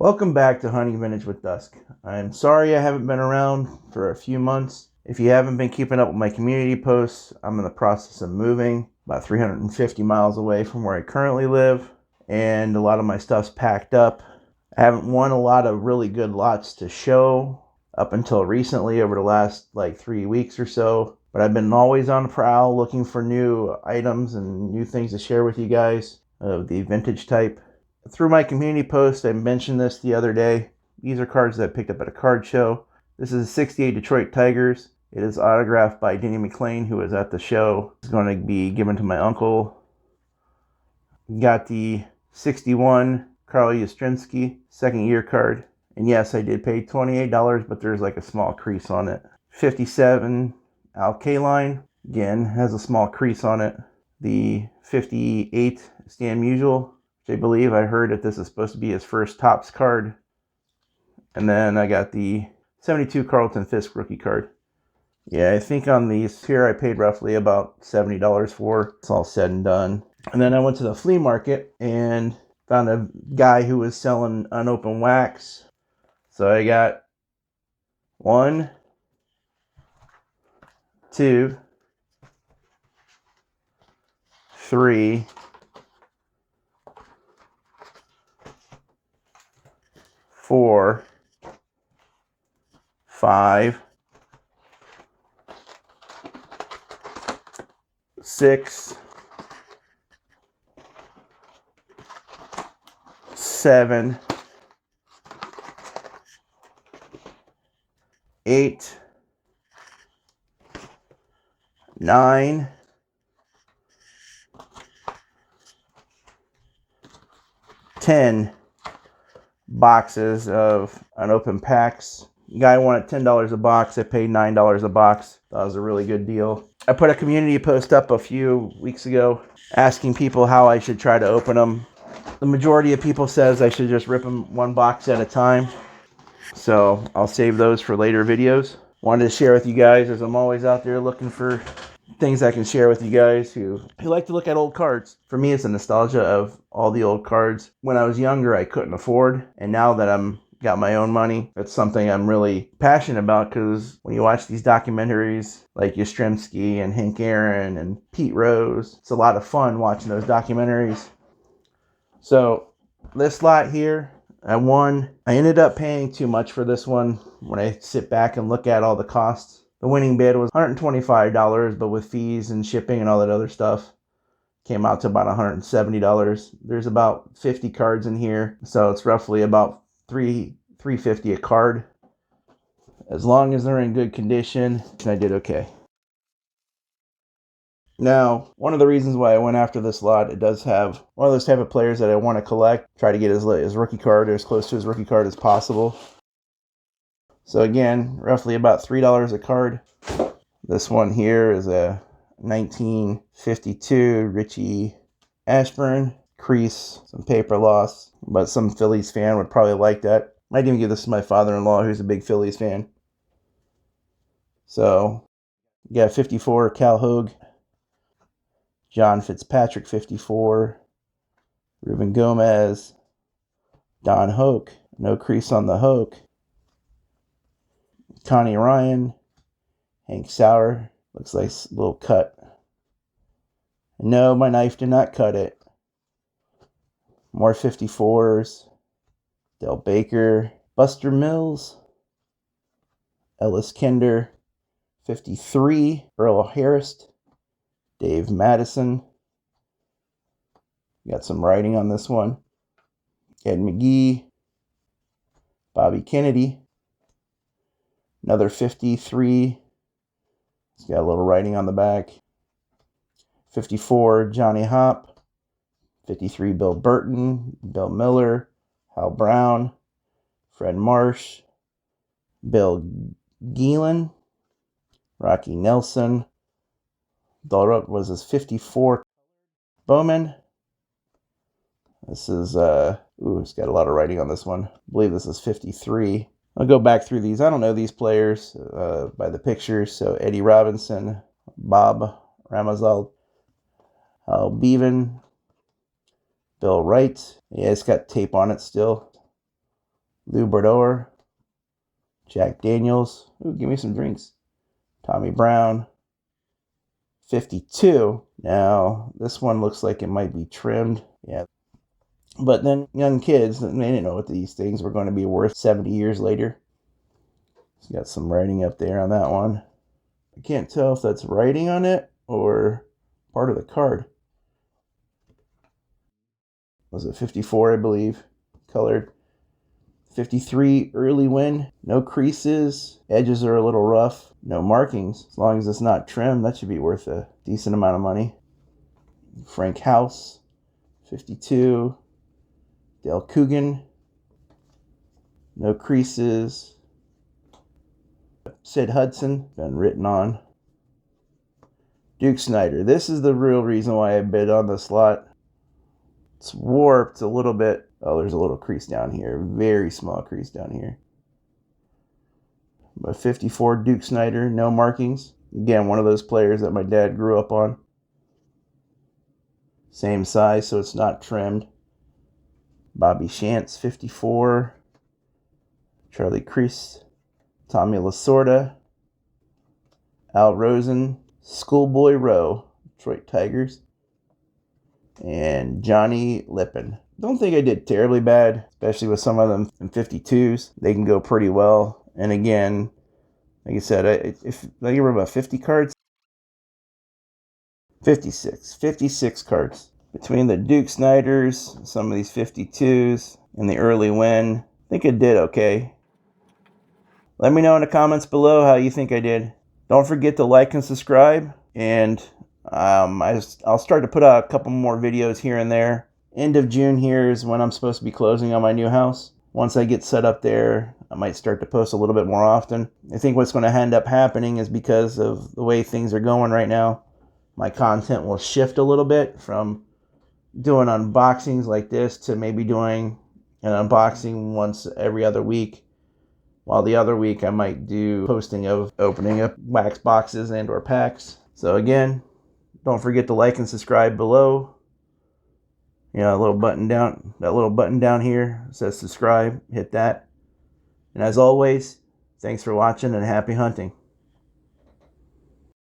Welcome back to Hunting Vintage with Dusk. I'm sorry I haven't been around for a few months. If you haven't been keeping up with my community posts, I'm in the process of moving about 350 miles away from where I currently live, and a lot of my stuff's packed up. I haven't won a lot of really good lots to show up until recently over the last 3 weeks or so, but I've been always on the prowl looking for new items and new things to share with you guys of the vintage type. Through my community post, I mentioned this the other day. These are cards that I picked up at a card show. This is a 68 Detroit Tigers. It is autographed by Denny McLean, who was at the show. It's going to be given to my uncle. Got the 61 Carl Yastrzemski second year card. And yes, I did pay $28, but there's a small crease on it. 57 Al Kaline. Again, has a small crease on it. The 58 Stan Musial. I believe I heard that this is supposed to be his first Topps card. And then I got the 72 Carlton Fisk rookie card. Yeah, I think on these here I paid roughly about $70 for. It's all said and done. And then I went to the flea market and found a guy who was selling unopened wax. So I got 1, 2, 3, 4, 5, 6, 7, 8, 9, 10 boxes of unopened packs. Guy wanted $10 a box. I paid $9 a box. That was a really good deal. I put a community post up a few weeks ago asking people how I should try to open them. The majority of people says I should just rip them one box at a time. So I'll save those for later videos. Wanted to share with you guys as I'm always out there looking for things I can share with you guys who like to look at old cards. For me, it's a nostalgia of all the old cards. When I was younger, I couldn't afford. And now that I'm got my own money, it's something I'm really passionate about, because when you watch these documentaries like Yastrzemski and Hank Aaron and Pete Rose, it's a lot of fun watching those documentaries. So this lot here, I won. I ended up paying too much for this one when I sit back and look at all the costs. The winning bid was $125, but with fees and shipping and all that other stuff, came out to about $170. There's about 50 cards in here, so it's roughly about $350 a card. As long as they're in good condition, I did okay. Now, one of the reasons why I went after this lot, it does have one of those type of players that I want to collect. Try to get his rookie card or as close to his rookie card as possible. So again, roughly about $3 a card. This one here is a 1952 Richie Ashburn. Crease, some paper loss, but some Phillies fan would probably like that. Might even give this to my father-in-law, who's a big Phillies fan. So, yeah, 54 Cal Hogue. John Fitzpatrick, 54. Ruben Gomez. Don Hoke. No crease on the Hoke. Connie Ryan. Hank Sauer. Looks like a little cut. No, my knife did not cut it. More 54s. Del Baker. Buster Mills. Ellis Kinder. 53. Earl Harris. Dave Madison. Got some writing on this one. Ed McGee. Bobby Kennedy. Another 53. It's got a little writing on the back. 54, Johnny Hopp. 53, Bill Burton. Bill Miller. Hal Brown. Fred Marsh. Bill Geelan. Rocky Nelson. Dolrup was his 54. Bowman. This is, it's got a lot of writing on this one. I believe this is 53. I'll go back through these. I don't know these players by the pictures. So Eddie Robinson, Bob Ramazal, Bevan, Bill Wright. Yeah, it's got tape on it still. Lubrador, Jack Daniels. Ooh, give me some drinks. Tommy Brown, 52. Now, this one looks like it might be trimmed. Yeah. But then young kids, they didn't know what these things were going to be worth 70 years later. It's got some writing up there on that one. I can't tell if that's writing on it or part of the card. Was it 54, I believe? Colored. 53 Early Wynn. No creases. Edges are a little rough. No markings. As long as it's not trimmed, that should be worth a decent amount of money. Frank House. 52. Dale Coogan. No creases. Sid Hudson. Been written on. Duke Snider. This is the real reason why I bid on this lot. It's warped a little bit. Oh, there's a little crease down here. Very small crease down here. But 54 Duke Snider, no markings. Again, one of those players that my dad grew up on. Same size, so it's not trimmed. Bobby Shantz, 54. Charlie Crease. Tommy Lasorda. Al Rosen. Schoolboy Rowe, Detroit Tigers. And Johnny Lippin. Don't think I did terribly bad, especially with some of them in 52s. They can go pretty well. And again, like I said, if I give her about 50 cards, 56 cards. Between the Duke Sniders, some of these 52s, and the Early Wynn, I think I did okay. Let me know in the comments below how you think I did. Don't forget to like and subscribe, and I'll start to put out a couple more videos here and there. End of June here is when I'm supposed to be closing on my new house. Once I get set up there, I might start to post a little bit more often. I think what's going to end up happening is because of the way things are going right now, my content will shift a little bit from doing unboxings like this to maybe doing an unboxing once every other week. While the other week I might do posting of opening up wax boxes and or packs. So again, don't forget to like and subscribe below. You know, that little button down here says subscribe. Hit that. And as always, thanks for watching and happy hunting.